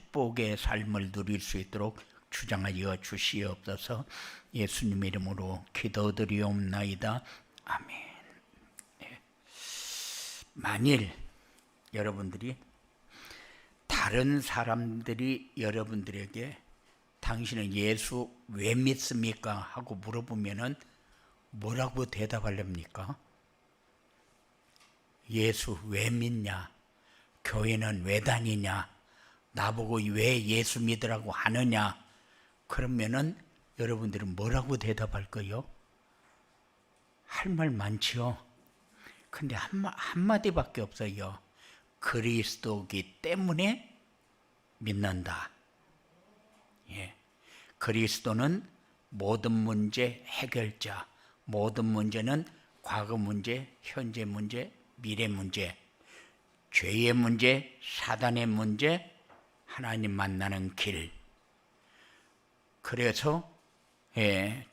축복의 삶을 누릴 수 있도록 주장하여 주시옵소서. 예수님 이름으로 기도드리옵나이다. 아멘. 만일 여러분들이 다른 사람들이 여러분들에게 당신은 예수 왜 믿습니까? 하고 물어보면은 뭐라고 대답하렵니까? 예수 왜 믿냐? 교회는 왜 다니냐? 나보고 왜 예수 믿으라고 하느냐? 그러면은 여러분들은 뭐라고 대답할 거요? 할 말 많지요. 근데 한마디밖에 없어요. 그리스도기 때문에 믿는다. 예. 그리스도는 모든 문제 해결자, 모든 문제는 과거 문제, 현재 문제, 미래 문제, 죄의 문제, 사단의 문제, 하나님 만나는 길. 그래서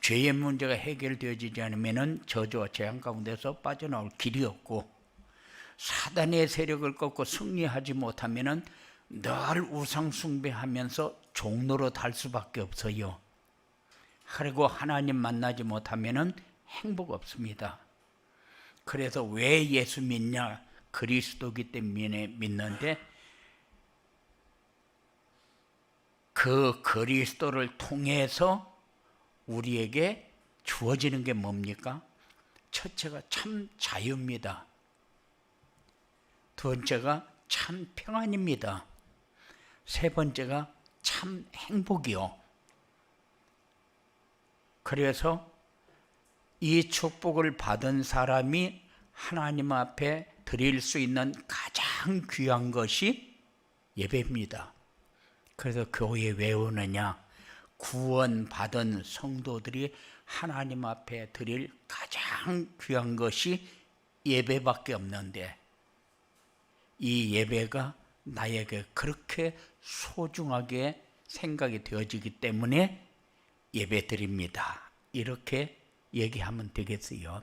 죄의 문제가 해결되어지지 않으면 저주와 재앙 가운데서 빠져나올 길이 없고, 사단의 세력을 꺾고 승리하지 못하면 늘 우상 숭배하면서 종로로 달 수밖에 없어요. 그리고 하나님 만나지 못하면 행복 없습니다. 그래서 왜 예수 믿냐? 그리스도기 때문에 믿는데, 그 그리스도를 통해서 우리에게 주어지는 게 뭡니까? 첫째가 참 자유입니다. 두 번째가 참 평안입니다. 세 번째가 참 행복이요. 그래서 이 축복을 받은 사람이 하나님 앞에 드릴 수 있는 가장 귀한 것이 예배입니다. 그래서 교회에 왜 오느냐? 구원받은 성도들이 하나님 앞에 드릴 가장 귀한 것이 예배밖에 없는데, 이 예배가 나에게 그렇게 소중하게 생각이 되어지기 때문에 예배 드립니다. 이렇게 얘기하면 되겠어요.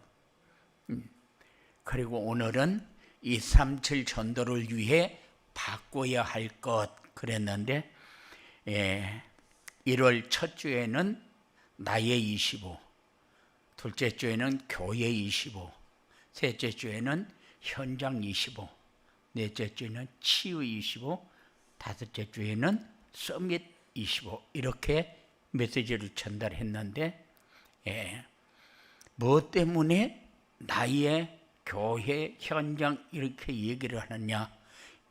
그리고 오늘은 237 전도를 위해 바꿔야 할 것 그랬는데, 1월 첫 주에는 나의 25, 둘째 주에는 교회 25, 셋째 주에는 현장 25, 넷째 주에는 치유 25, 다섯째 주에는 서밋 25, 이렇게 메시지를 전달했는데, 뭐 때문에 나의 교회 현장 이렇게 얘기를 하느냐?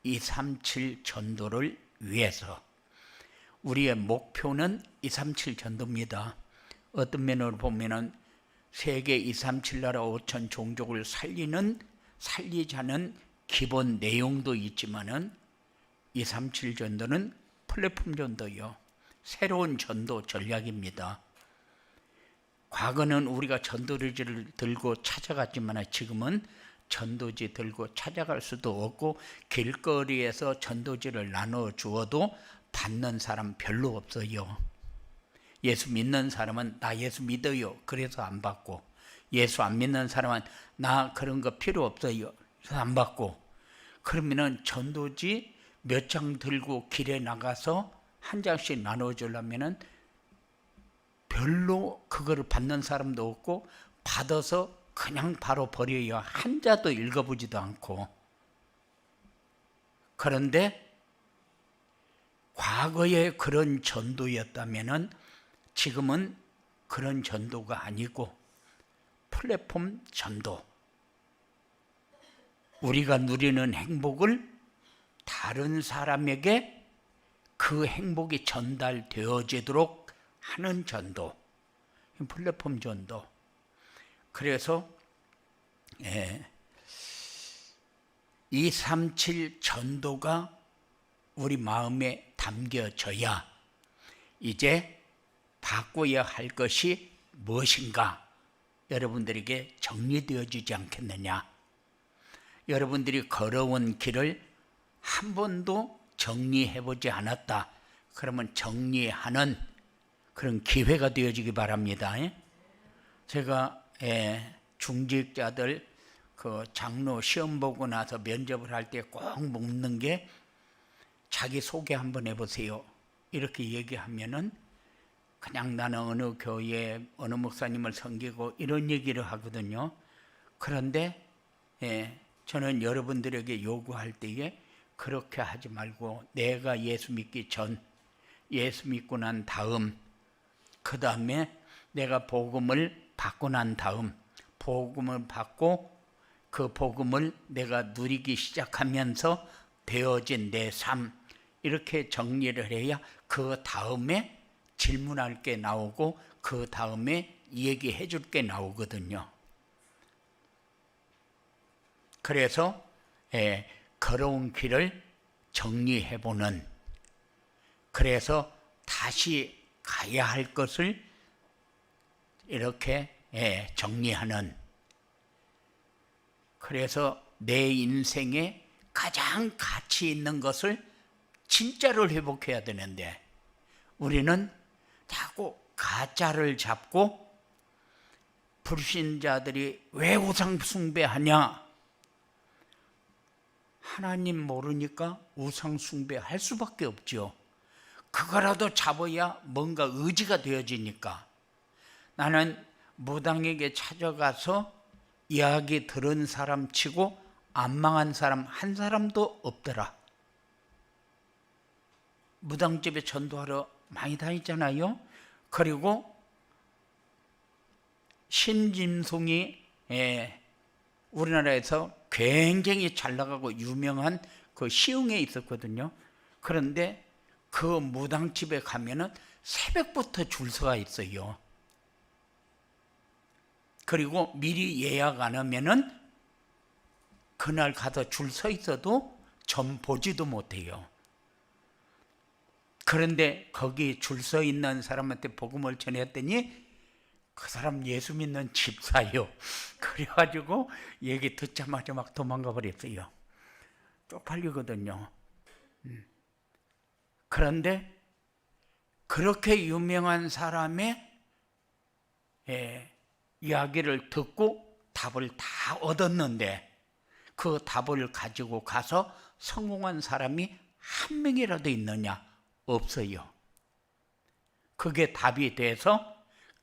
237 전도를 위해서. 우리의 목표는 237 전도입니다. 어떤 면으로 보면은 세계 237 나라 5천 종족을 살리자는 기본 내용도 있지만은 237 전도는 플랫폼 전도요. 새로운 전도 전략입니다. 과거는 우리가 전도지를 들고 찾아갔지만 지금은 전도지 들고 찾아갈 수도 없고, 길거리에서 전도지를 나눠 주어도 받는 사람 별로 없어요. 예수 믿는 사람은 나 예수 믿어요. 그래서 안 받고, 예수 안 믿는 사람은 나 그런 거 필요 없어요. 그래서 안 받고. 그러면은 전도지 몇 장 들고 길에 나가서 한 장씩 나눠주려면은 별로 그거를 받는 사람도 없고, 받아서 그냥 바로 버려요. 한자도 읽어보지도 않고. 그런데 과거에 그런 전도였다면은 지금은 그런 전도가 아니고 플랫폼 전도. 우리가 누리는 행복을 다른 사람에게 그 행복이 전달되어지도록 하는 전도, 플랫폼 전도. 그래서 237 전도가 우리 마음에 담겨져야 이제 바꿔야 할 것이 무엇인가 여러분들에게 정리되어지지 않겠느냐. 여러분들이 걸어온 길을 한 번도 정리해보지 않았다. 그러면 정리하는 그런 기회가 되어지기 바랍니다. 제가 중직자들 그 장로 시험 보고 나서 면접을 할 때 꼭 묻는 게, 자기 소개 한번 해보세요. 이렇게 얘기하면은 그냥 나는 어느 교회 어느 목사님을 섬기고 이런 얘기를 하거든요. 그런데 저는 여러분들에게 요구할 때에 그렇게 하지 말고 내가 예수 믿기 전, 예수 믿고 난 다음, 그 다음에 내가 복음을 받고 난 다음, 복음을 받고 그 복음을 내가 누리기 시작하면서 되어진 내 삶, 이렇게 정리를 해야 그 다음에 질문할 게 나오고 그 다음에 얘기해 줄 게 나오거든요. 그래서 걸어온 길을 정리해보는, 그래서 다시 가야 할 것을 이렇게 정리하는, 그래서 내 인생에 가장 가치 있는 것을 진짜를 회복해야 되는데 우리는 자꾸 가짜를 잡고 불신자들이 왜 우상 숭배하냐? 하나님 모르니까 우상 숭배할 수밖에 없죠. 그거라도 잡아야 뭔가 의지가 되어지니까. 나는 무당에게 찾아가서 이야기 들은 사람 치고 안 망한 사람 한 사람도 없더라. 무당집에 전도하러 많이 다니잖아요. 그리고 신짐승이 우리나라에서 굉장히 잘 나가고 유명한 그 시흥에 있었거든요. 그런데 그 무당집에 가면은 새벽부터 줄 서가 있어요. 그리고 미리 예약 안 하면은 그날 가서 줄 서 있어도 점 보지도 못해요. 그런데 거기 줄 서 있는 사람한테 복음을 전했더니 그 사람 예수 믿는 집사요. 그래가지고 얘기 듣자마자 막 도망가 버렸어요. 쪽팔리거든요. 그런데 그렇게 유명한 사람의 이야기를 듣고 답을 다 얻었는데 그 답을 가지고 가서 성공한 사람이 한 명이라도 있느냐? 없어요. 그게 답이 돼서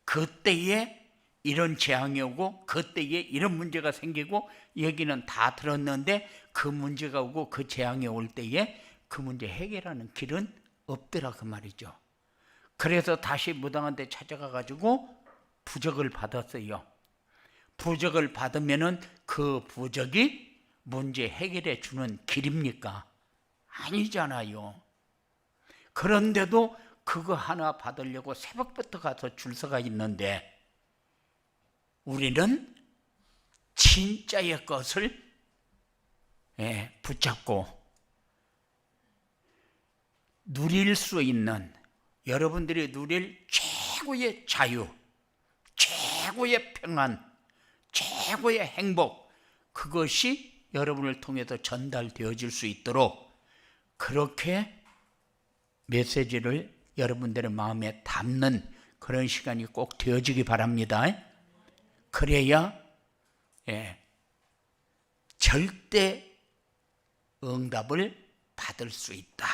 그때에 이런 재앙이 오고 그때에 이런 문제가 생기고 얘기는 다 들었는데 그 문제가 오고 그 재앙이 올 때에 그 문제 해결하는 길은 없더라 그 말이죠. 그래서 다시 무당한테 찾아가 가지고 부적을 받았어요. 부적을 받으면은 그 부적이 문제 해결해 주는 길입니까? 아니잖아요. 그런데도 그거 하나 받으려고 새벽부터 가서 줄 서가 있는데 우리는 진짜의 것을 붙잡고 누릴 수 있는, 여러분들이 누릴 최고의 자유, 최고의 평안, 최고의 행복, 그것이 여러분을 통해서 전달되어질 수 있도록 그렇게 메시지를 여러분들의 마음에 담는 그런 시간이 꼭 되어지기 바랍니다. 그래야 절대 응답을 받을 수 있다.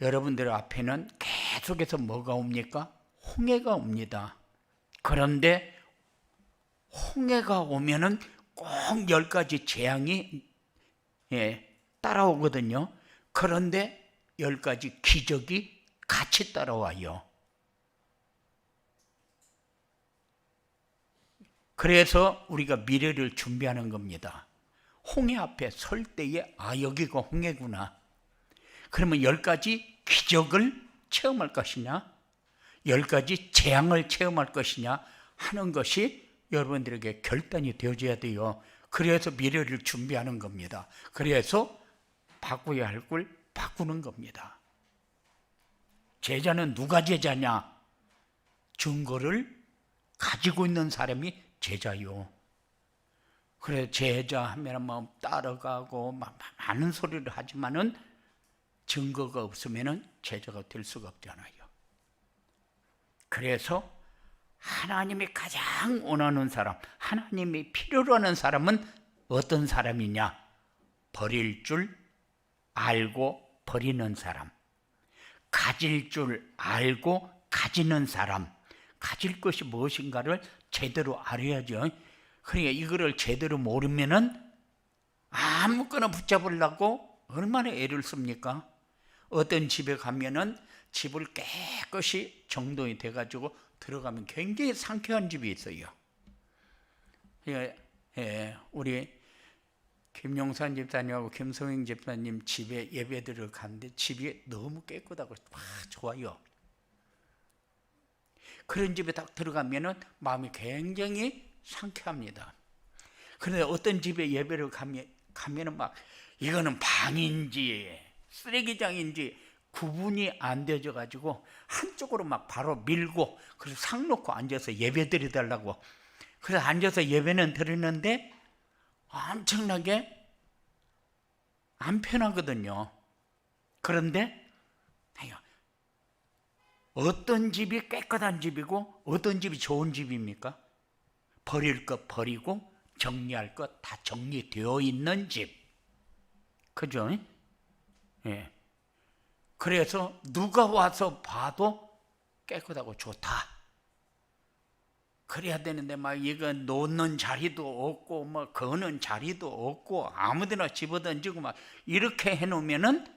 여러분들 앞에는 계속해서 뭐가 옵니까? 홍해가 옵니다. 그런데 홍해가 오면은 꼭 10가지 재앙이 따라오거든요. 그런데 10가지 기적이 같이 따라와요. 그래서 우리가 미래를 준비하는 겁니다. 홍해 앞에 설 때에 여기가 홍해구나. 그러면 10가지 기적을 체험할 것이냐, 10가지 재앙을 체험할 것이냐 하는 것이 여러분들에게 결단이 되어져야 돼요. 그래서 미래를 준비하는 겁니다. 그래서 바꿔야 할 걸 바꾸는 겁니다. 제자는 누가 제자냐? 증거를 가지고 있는 사람이 제자요. 그래 제자 하면 뭐 따라가고 많은 소리를 하지만은 증거가 없으면은 제자가 될 수가 없잖아요. 그래서 하나님이 가장 원하는 사람, 하나님이 필요로 하는 사람은 어떤 사람이냐? 버릴 줄 알고 버리는 사람, 가질 줄 알고 가지는 사람, 가질 것이 무엇인가를 제대로 알아야죠. 그러니까 이거를 제대로 모르면은 아무거나 붙잡으려고 얼마나 애를 씁니까? 어떤 집에 가면은 집을 깨끗이 정돈이 돼가지고 들어가면 굉장히 상쾌한 집이 있어요. 우리 김용산 집사님하고 김성행 집사님 집에 예배드리러 갔는데 집이 너무 깨끗하고 좋아요. 그런 집에 딱 들어가면은 마음이 굉장히 상쾌합니다. 그런데 어떤 집에 예배를 가면은 막 이거는 방인지 쓰레기장인지 구분이 안 되져 가지고 한쪽으로 막 바로 밀고 그래서 상 놓고 앉아서 예배 드리달라고. 그래서 앉아서 예배는 드리는데 엄청나게 안 편하거든요. 그런데 어떤 집이 깨끗한 집이고 어떤 집이 좋은 집입니까? 버릴 것 버리고 정리할 것 다 정리되어 있는 집. 그죠? 예. 그래서 누가 와서 봐도 깨끗하고 좋다. 그래야 되는데 막 이거 놓는 자리도 없고 뭐 거는 자리도 없고 아무데나 집어던지고 막 이렇게 해놓으면은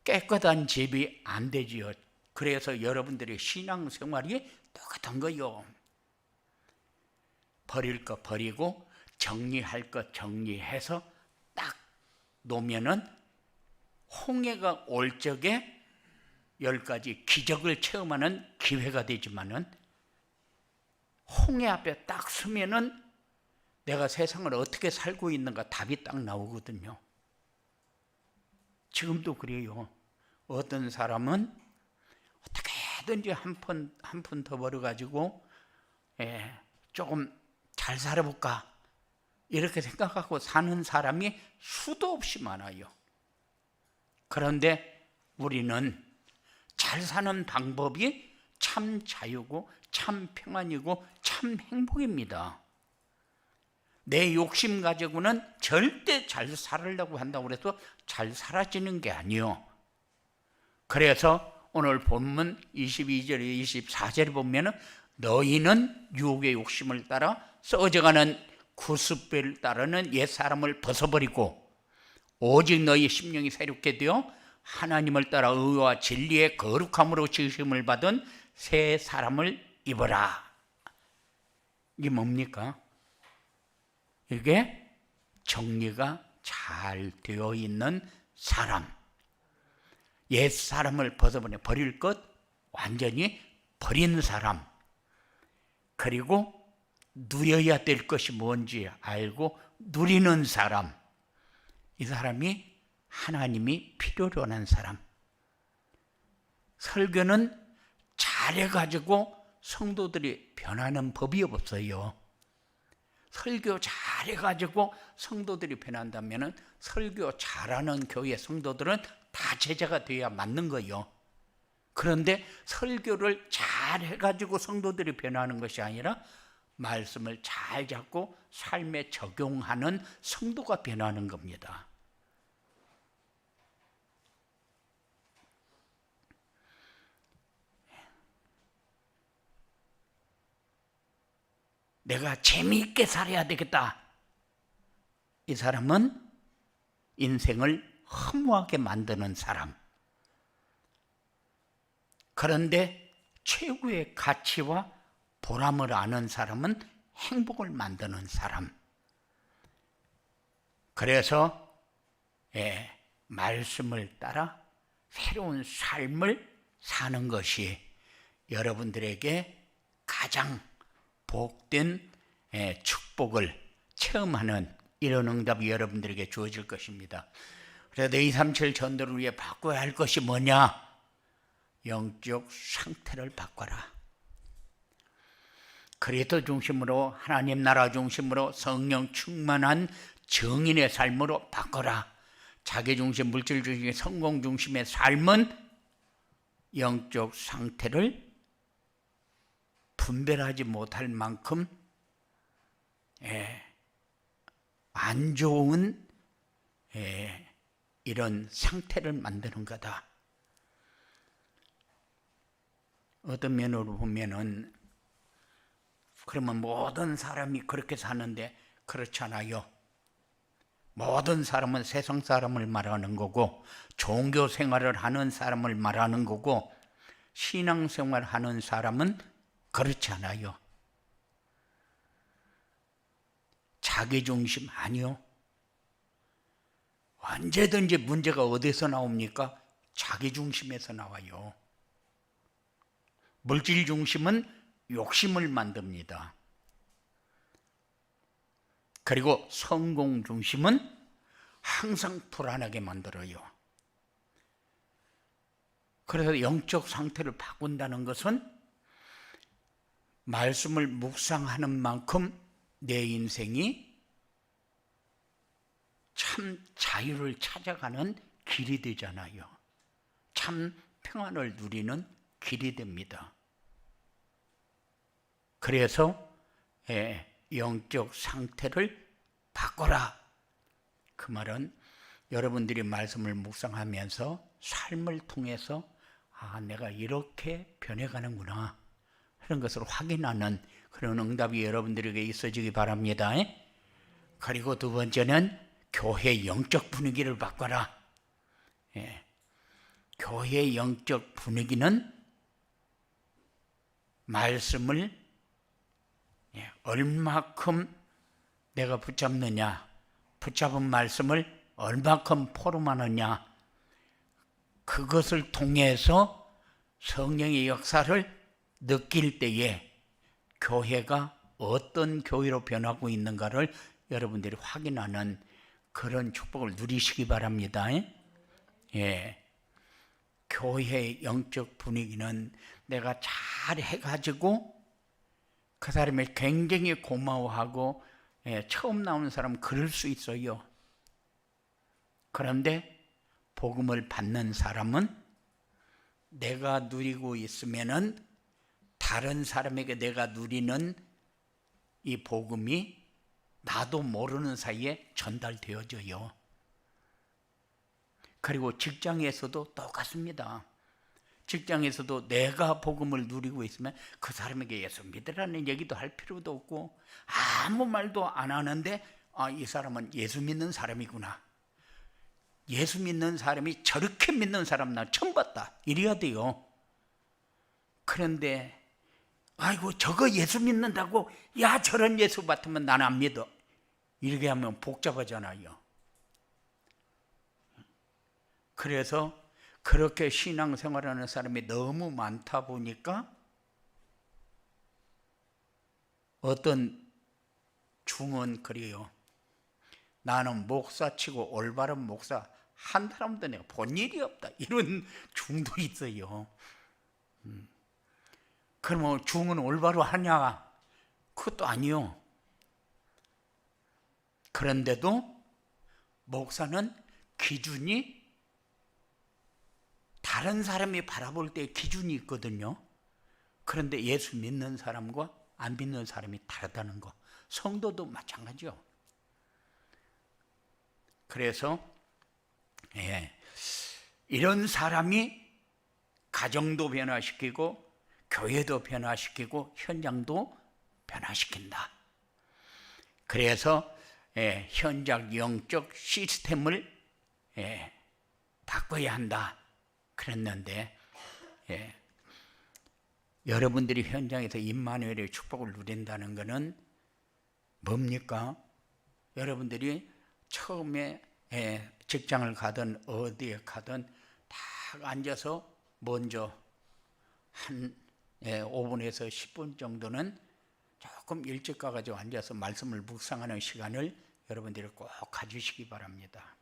깨끗한 집이 안 되지요. 그래서 여러분들의 신앙생활이 똑같은 거요. 버릴 거 버리고 정리할 거 정리해서 딱 놓으면은 홍해가 올 적에 10가지 기적을 체험하는 기회가 되지만은 홍해 앞에 딱 서면은 내가 세상을 어떻게 살고 있는가 답이 딱 나오거든요. 지금도 그래요. 어떤 사람은 어떻게든지 한 푼 더 벌어가지고 조금 잘 살아볼까 이렇게 생각하고 사는 사람이 수도 없이 많아요. 그런데 우리는 잘 사는 방법이 참 자유고 참 평안이고 참 행복입니다. 내 욕심 가지고는 절대 잘 살으려고 한다고 해서 잘 살아지는 게 아니요. 그래서 오늘 본문 22절 24절에 보면은 너희는 유혹의 욕심을 따라 썩어져가는 구습배를 따르는 옛사람을 벗어버리고 오직 너희 심령이 새롭게 되어 하나님을 따라 의와 진리의 거룩함으로 지으심을 받은 새 사람을 입어라. 이게 뭡니까? 이게 정리가 잘 되어 있는 사람, 옛 사람을 버릴 것 완전히 버린 사람, 그리고 누려야 될 것이 뭔지 알고 누리는 사람, 이 사람이 하나님이 필요로 하는 사람. 설교는 잘해가지고 성도들이 변하는 법이 없어요. 설교 잘해가지고 성도들이 변한다면 설교 잘하는 교회 성도들은 다 제자가 돼야 맞는 거예요. 그런데 설교를 잘해가지고 성도들이 변하는 것이 아니라 말씀을 잘 잡고 삶에 적용하는 성도가 변하는 겁니다. 내가 재미있게 살아야 되겠다. 이 사람은 인생을 허무하게 만드는 사람. 그런데 최고의 가치와 보람을 아는 사람은 행복을 만드는 사람. 그래서 말씀을 따라 새로운 삶을 사는 것이 여러분들에게 가장 복된 축복을 체험하는 이런 응답이 여러분들에게 주어질 것입니다. 그래서 237 전도를 위해 바꿔야 할 것이 뭐냐? 영적 상태를 바꿔라. 그리스도 중심으로 하나님 나라 중심으로 성령 충만한 정인의 삶으로 바꿔라. 자기 중심, 물질 중심, 성공 중심의 삶은 영적 상태를 분별하지 못할 만큼 안 좋은 이런 상태를 만드는 거다. 어떤 면으로 보면은 그러면 모든 사람이 그렇게 사는데 그렇잖아요. 모든 사람은 세상 사람을 말하는 거고 종교 생활을 하는 사람을 말하는 거고 신앙생활 하는 사람은 그렇지 않아요. 자기중심 아니요. 언제든지 문제가 어디서 나옵니까? 자기중심에서 나와요. 물질중심은 욕심을 만듭니다. 그리고 성공중심은 항상 불안하게 만들어요. 그래서 영적 상태를 바꾼다는 것은 말씀을 묵상하는 만큼 내 인생이 참 자유를 찾아가는 길이 되잖아요. 참 평안을 누리는 길이 됩니다. 그래서 영적 상태를 바꿔라. 그 말은 여러분들이 말씀을 묵상하면서 삶을 통해서 내가 이렇게 변해가는구나 그런 것을 확인하는 그런 응답이 여러분들에게 있어지기 바랍니다. 그리고 두 번째는 교회 영적 분위기를 바꿔라. 교회 영적 분위기는 말씀을 얼마큼 내가 붙잡느냐, 붙잡은 말씀을 얼마큼 포럼하느냐, 그것을 통해서 성령의 역사를 느낄 때에 교회가 어떤 교회로 변하고 있는가를 여러분들이 확인하는 그런 축복을 누리시기 바랍니다. 교회의 영적 분위기는 내가 잘 해가지고 그 사람이 굉장히 고마워하고 처음 나오는 사람은 그럴 수 있어요. 그런데 복음을 받는 사람은 내가 누리고 있으면은 다른 사람에게 내가 누리는 이 복음이 나도 모르는 사이에 전달되어져요. 그리고 직장에서도 똑같습니다. 직장에서도 내가 복음을 누리고 있으면 그 사람에게 예수 믿으라는 얘기도 할 필요도 없고 아무 말도 안 하는데 이 사람은 예수 믿는 사람이구나. 예수 믿는 사람이 저렇게 믿는 사람 나 처음 봤다. 이래야 돼요. 그런데 아이고 저거 예수 믿는다고 야 저런 예수 같으면 난 안 믿어. 이렇게 하면 복잡하잖아요. 그래서 그렇게 신앙생활하는 사람이 너무 많다 보니까 어떤 중은 그래요. 나는 목사치고 올바른 목사 한 사람도 내가 본 일이 없다. 이런 중도 있어요. 그러면 중은 올바로 하냐? 그것도 아니요. 그런데도 목사는 기준이 다른 사람이 바라볼 때 기준이 있거든요. 그런데 예수 믿는 사람과 안 믿는 사람이 다르다는 거. 성도도 마찬가지요. 그래서 이런 사람이 가정도 변화시키고 교회도 변화시키고 현장도 변화시킨다. 그래서 현장 영적 시스템을 바꿔야 한다. 그랬는데 여러분들이 현장에서 임마누엘의 축복을 누린다는 것은 뭡니까? 여러분들이 처음에 직장을 가든 어디에 가든 딱 앉아서 먼저 한 5분에서 10분 정도는 조금 일찍 가가지고 앉아서 말씀을 묵상하는 시간을 여러분들이 꼭 가지시기 바랍니다.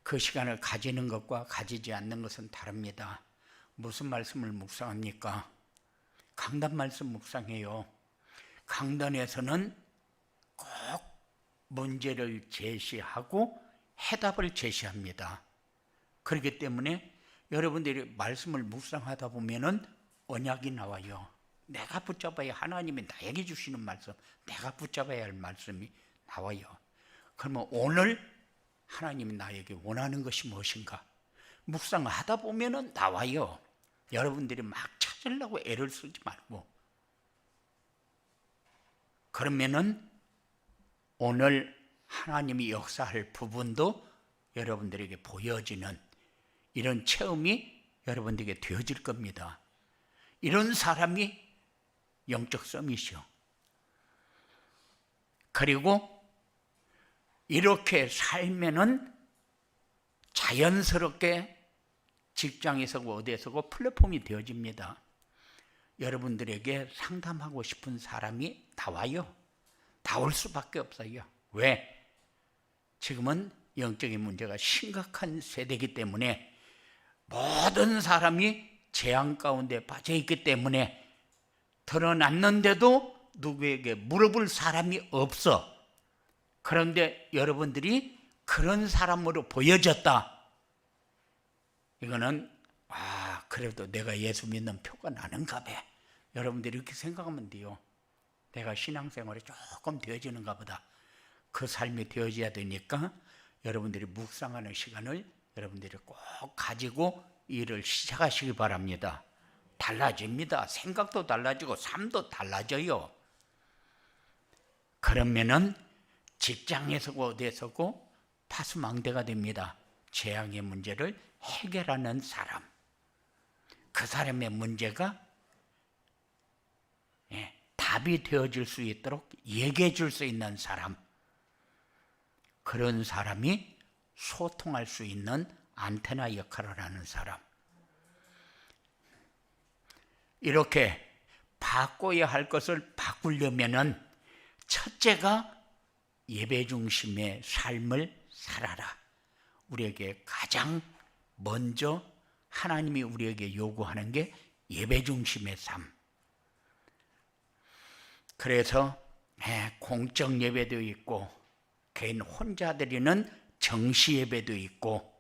그 시간을 가지는 것과 가지지 않는 것은 다릅니다. 무슨 말씀을 묵상합니까? 강단 말씀 묵상해요. 강단에서는 꼭 문제를 제시하고 해답을 제시합니다. 그렇기 때문에 여러분들이 말씀을 묵상하다 보면은 언약이 나와요. 내가 붙잡아야 하나님이 나에게 주시는 말씀, 내가 붙잡아야 할 말씀이 나와요. 그러면 오늘 하나님이 나에게 원하는 것이 무엇인가? 묵상하다 보면은 나와요. 여러분들이 막 찾으려고 애를 쓰지 말고. 그러면은 오늘 하나님이 역사할 부분도 여러분들에게 보여지는 이런 체험이 여러분들에게 되어질 겁니다. 이런 사람이 영적 서밋이요. 그리고 이렇게 살면은 자연스럽게 직장에서고 어디에서고 플랫폼이 되어집니다. 여러분들에게 상담하고 싶은 사람이 나와요. 나올 수밖에 없어요. 왜? 지금은 영적인 문제가 심각한 세대이기 때문에 모든 사람이 재앙 가운데 빠져 있기 때문에 드러났는데도 누구에게 물어볼 사람이 없어. 그런데 여러분들이 그런 사람으로 보여졌다. 이거는 그래도 내가 예수 믿는 표가 나는가 봐. 여러분들이 이렇게 생각하면 돼요. 내가 신앙생활이 조금 되어지는가 보다. 그 삶이 되어져야 되니까 여러분들이 묵상하는 시간을 여러분들이 꼭 가지고 일을 시작하시기 바랍니다. 달라집니다. 생각도 달라지고 삶도 달라져요. 그러면은 직장에서고 어디에서고 파수망대가 됩니다. 재앙의 문제를 해결하는 사람. 그 사람의 문제가 답이 되어질 수 있도록 얘기해 줄 수 있는 사람. 그런 사람이 소통할 수 있는 안테나 역할을 하는 사람. 이렇게 바꿔야 할 것을 바꾸려면은 첫째가 예배 중심의 삶을 살아라. 우리에게 가장 먼저 하나님이 우리에게 요구하는 게 예배 중심의 삶. 그래서 공적 예배도 있고 개인 혼자 드리는 정시 예배도 있고,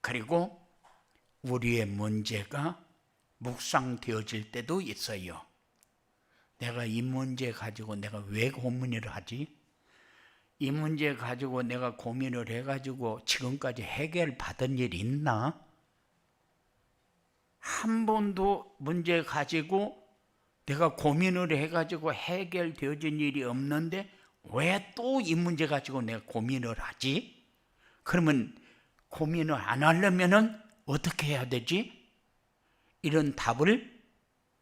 그리고 우리의 문제가 묵상되어질 때도 있어요. 내가 이 문제 가지고 내가 왜 고민을 하지? 이 문제 가지고 내가 고민을 해가지고 지금까지 해결받은 일 있나? 한 번도 문제 가지고 내가 고민을 해가지고 해결되어진 일이 없는데 왜 또 이 문제 가지고 내가 고민을 하지? 그러면 고민을 안 하려면 어떻게 해야 되지? 이런 답을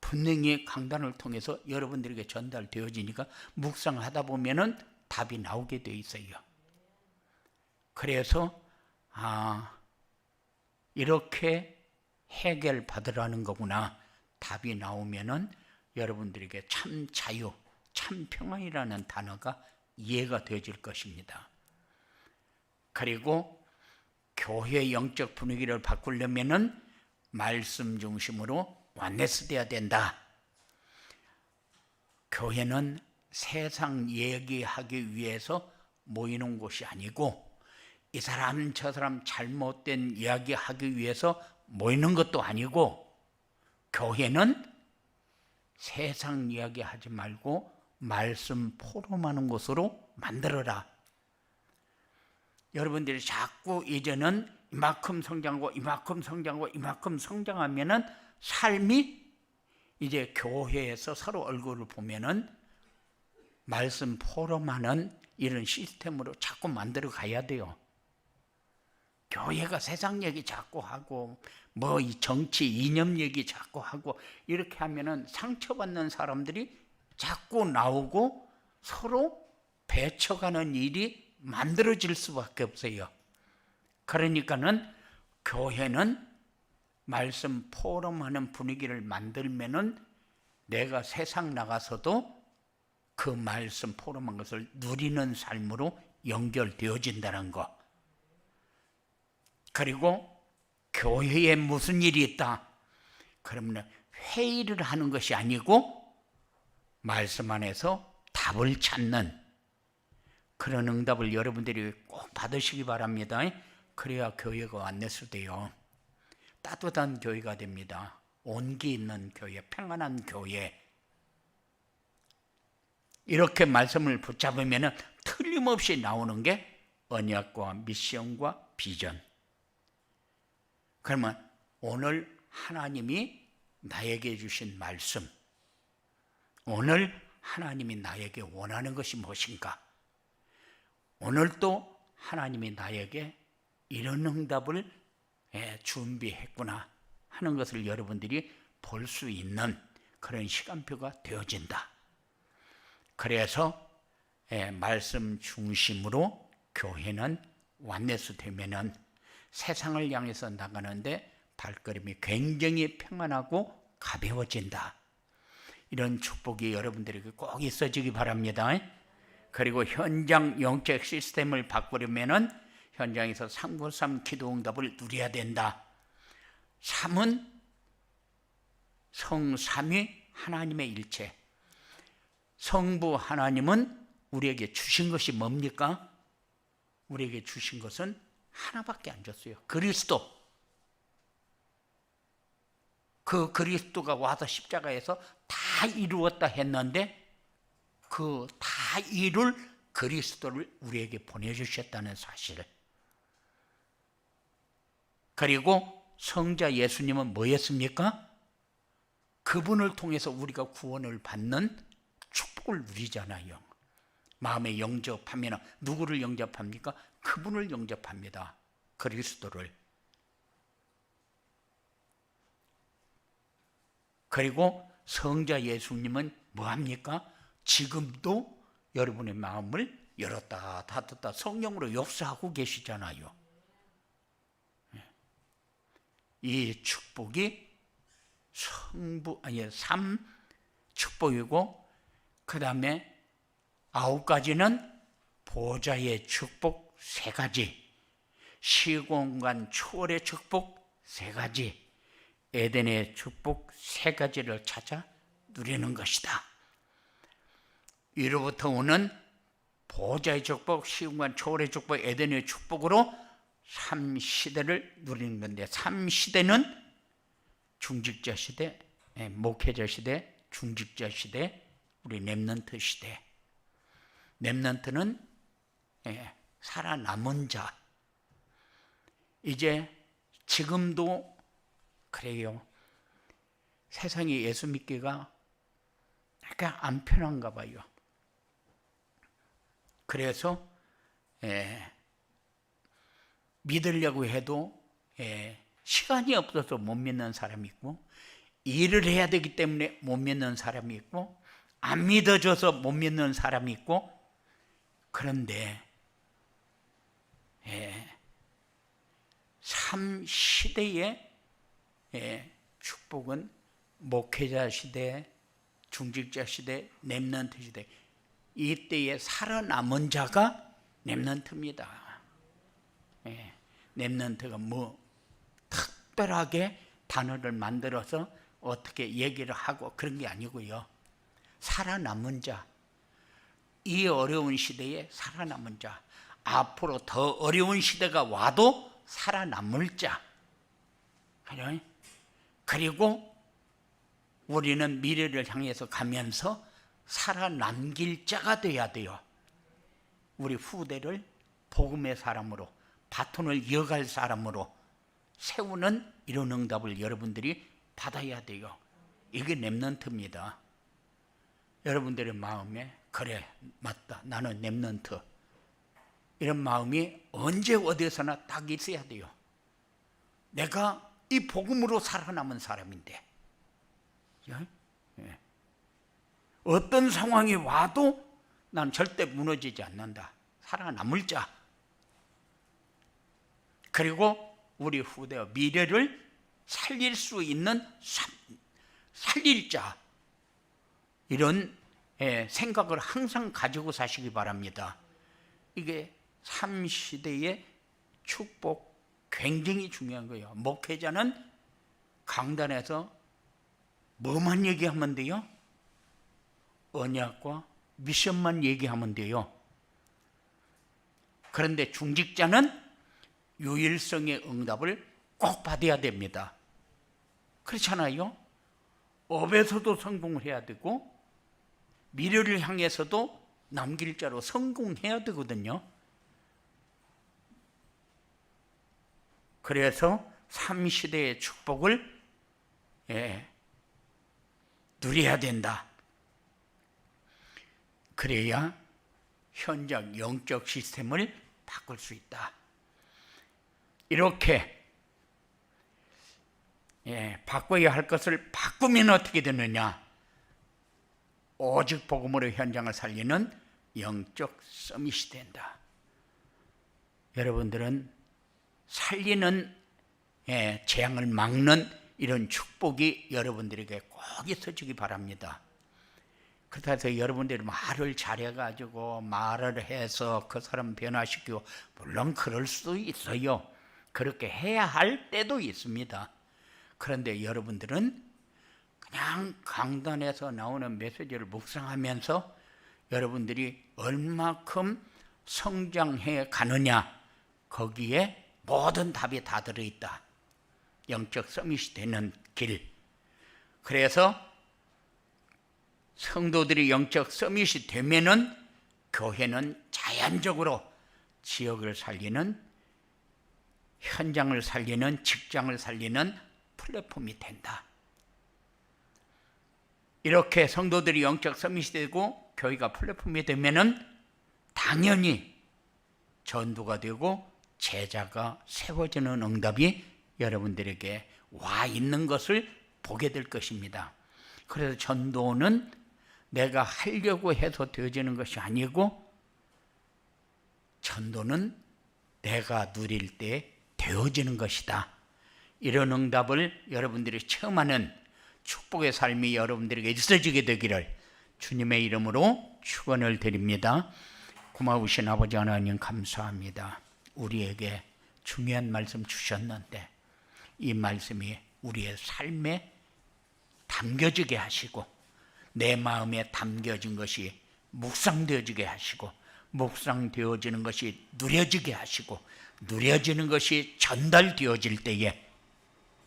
분명히 강단을 통해서 여러분들에게 전달되어지니까 묵상하다 보면은 답이 나오게 돼 있어요. 그래서 이렇게 해결받으라는 거구나. 답이 나오면은 여러분들에게 참 자유, 참 평안이라는 단어가 이해가 되어질 것입니다. 그리고 교회의 영적 분위기를 바꾸려면은 말씀 중심으로 완네스 돼야 된다. 교회는 세상 얘기하기 위해서 모이는 곳이 아니고 이 사람 저 사람 잘못된 이야기하기 위해서 모이는 것도 아니고, 교회는 세상 이야기하지 말고 말씀 포럼하는 곳으로 만들어라. 여러분들이 자꾸 이제는 이만큼 성장하고 이만큼 성장하고 이만큼 성장하면은 삶이 이제 교회에서 서로 얼굴을 보면은 말씀 포럼하는 이런 시스템으로 자꾸 만들어 가야 돼요. 교회가 세상 얘기 자꾸 하고 뭐 이 정치 이념 얘기 자꾸 하고 이렇게 하면은 상처받는 사람들이 자꾸 나오고 서로 배쳐가는 일이 만들어질 수밖에 없어요. 그러니까는 교회는 말씀 포럼하는 분위기를 만들면은 내가 세상 나가서도 그 말씀 포럼한 것을 누리는 삶으로 연결되어진다는 거. 그리고 교회에 무슨 일이 있다. 그러면 회의를 하는 것이 아니고 말씀 안에서 답을 찾는 그런 응답을 여러분들이 꼭 받으시기 바랍니다. 그래야 교회가 완네스 돼요. 따뜻한 교회가 됩니다. 온기 있는 교회, 평안한 교회. 이렇게 말씀을 붙잡으면 틀림없이 나오는 게 언약과 미션과 비전. 그러면 오늘 하나님이 나에게 주신 말씀, 오늘 하나님이 나에게 원하는 것이 무엇인가? 오늘 또 하나님이 나에게 이런 응답을 준비했구나 하는 것을 여러분들이 볼 수 있는 그런 시간표가 되어진다. 그래서 말씀 중심으로 교회는 완네스 되면은 세상을 향해서 나가는데 발걸음이 굉장히 평안하고 가벼워진다. 이런 축복이 여러분들에게 꼭 있어지기 바랍니다. 그리고 현장 영적 시스템을 바꾸려면은 현장에서 상부삼 기도응답을 누려야 된다. 3은 성삼위 하나님의 일체. 성부 하나님은 우리에게 주신 것이 뭡니까? 우리에게 주신 것은 하나밖에 안 줬어요. 그리스도. 그 그리스도가 와서 십자가에서 다 이루었다 했는데 그 다 이룰 그리스도를 우리에게 보내주셨다는 사실. 그리고 성자 예수님은 뭐였습니까? 그분을 통해서 우리가 구원을 받는 축복을 누리잖아요. 마음에 영접하면 누구를 영접합니까? 그분을 영접합니다. 그리스도를. 그리고 성자 예수님은 뭐합니까? 지금도 여러분의 마음을 열었다 닫았다 성령으로 역사하고 계시잖아요. 이 축복이 삼 축복이고, 그 다음에 9가지는 보좌의 축복 3가지, 시공간 초월의 축복 3가지, 에덴의 축복 3가지를 찾아 누리는 것이다. 이로부터 오는 보좌의 축복, 시공간 초월의 축복, 에덴의 축복으로 3시대를 누리는 건데, 3시대는 중직자 시대, 목회자 시대, 중직자 시대, 우리 렘넌트 시대. 렘넌트는 살아남은 자. 이제 지금도 그래요. 세상에 예수 믿기가 약간 안 편한가 봐요. 그래서 믿으려고 해도 시간이 없어서 못 믿는 사람이 있고, 일을 해야 되기 때문에 못 믿는 사람이 있고, 안 믿어져서 못 믿는 사람이 있고. 그런데 3시대의 축복은 목회자 시대, 중직자 시대, 렘넌트 시대, 이때에 살아남은 자가 렘넌트입니다. 렘넌트가 뭐 특별하게 단어를 만들어서 어떻게 얘기를 하고 그런 게 아니고요. 살아남은 자, 이 어려운 시대에 살아남은 자, 앞으로 더 어려운 시대가 와도 살아남을 자. 그리고 우리는 미래를 향해서 가면서 살아남길 자가 되어야 돼요. 우리 후대를 복음의 사람으로, 바톤을 이어갈 사람으로 세우는 이런 응답을 여러분들이 받아야 돼요. 이게 렘넌트입니다. 여러분들의 마음에 그래, 맞다, 나는 렘넌트, 이런 마음이 언제 어디서나 딱 있어야 돼요. 내가 이 복음으로 살아남은 사람인데, 어떤 상황이 와도 난 절대 무너지지 않는다. 살아남을 자. 그리고 우리 후대와 미래를 살릴 수 있는 살릴 자. 이런 생각을 항상 가지고 사시기 바랍니다. 이게 3시대의 축복 굉장히 중요한 거예요. 목회자는 강단에서 뭐만 얘기하면 돼요? 언약과 미션만 얘기하면 돼요. 그런데 중직자는 유일성의 응답을 꼭 받아야 됩니다. 그렇잖아요. 업에서도 성공을 해야 되고 미래를 향해서도 남길 자로 성공해야 되거든요. 그래서 3시대의 축복을 누려야 된다. 그래야 현장 영적 시스템을 바꿀 수 있다. 이렇게 바꿔야 할 것을 바꾸면 어떻게 되느냐? 오직 복음으로 현장을 살리는 영적 서밋이 된다. 여러분들은 살리는 재앙을 막는 이런 축복이 여러분들에게 꼭 있어지기 바랍니다. 그래서 여러분들이 말을 잘해가지고 말을 해서 그 사람 변화시키고, 물론 그럴 수도 있어요. 그렇게 해야 할 때도 있습니다. 그런데 여러분들은 그냥 강단에서 나오는 메시지를 묵상하면서 여러분들이 얼마큼 성장해 가느냐, 거기에 모든 답이 다 들어있다. 영적 서밋이 되는 길. 그래서 성도들이 영적 서밋이 되면은 교회는 자연적으로 지역을 살리는, 현장을 살리는, 직장을 살리는 플랫폼이 된다. 이렇게 성도들이 영적 서밋이 되고 교회가 플랫폼이 되면은 당연히 전도가 되고 제자가 세워지는 응답이 여러분들에게 와 있는 것을 보게 될 것입니다. 그래서 전도는 내가 하려고 해서 되어지는 것이 아니고, 전도는 내가 누릴 때 되어지는 것이다. 이런 응답을 여러분들이 체험하는 축복의 삶이 여러분들에게 있어지게 되기를 주님의 이름으로 축원을 드립니다. 고마우신 아버지 하나님 감사합니다. 우리에게 중요한 말씀 주셨는데 이 말씀이 우리의 삶에 담겨지게 하시고, 내 마음에 담겨진 것이 묵상되어지게 하시고, 묵상되어지는 것이 누려지게 하시고, 누려지는 것이 전달되어질 때에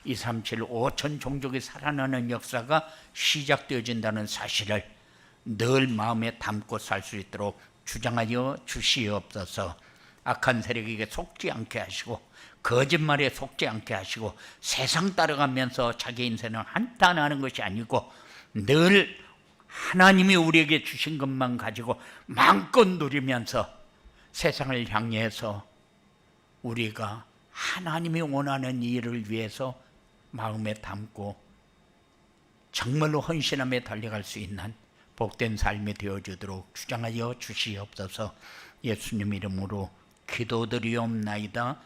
237 5천 종족이 살아나는 역사가 시작되어진다는 사실을 늘 마음에 담고 살 수 있도록 주장하여 주시옵소서. 악한 세력에게 속지 않게 하시고, 거짓말에 속지 않게 하시고, 세상 따라가면서 자기 인생을 한탄하는 것이 아니고 늘 하나님이 우리에게 주신 것만 가지고 마음껏 누리면서 세상을 향해서 우리가 하나님이 원하는 일을 위해서 마음에 담고 정말로 헌신함에 달려갈 수 있는 복된 삶이 되어주도록 주장하여 주시옵소서. 예수님 이름으로 기도드리옵나이다.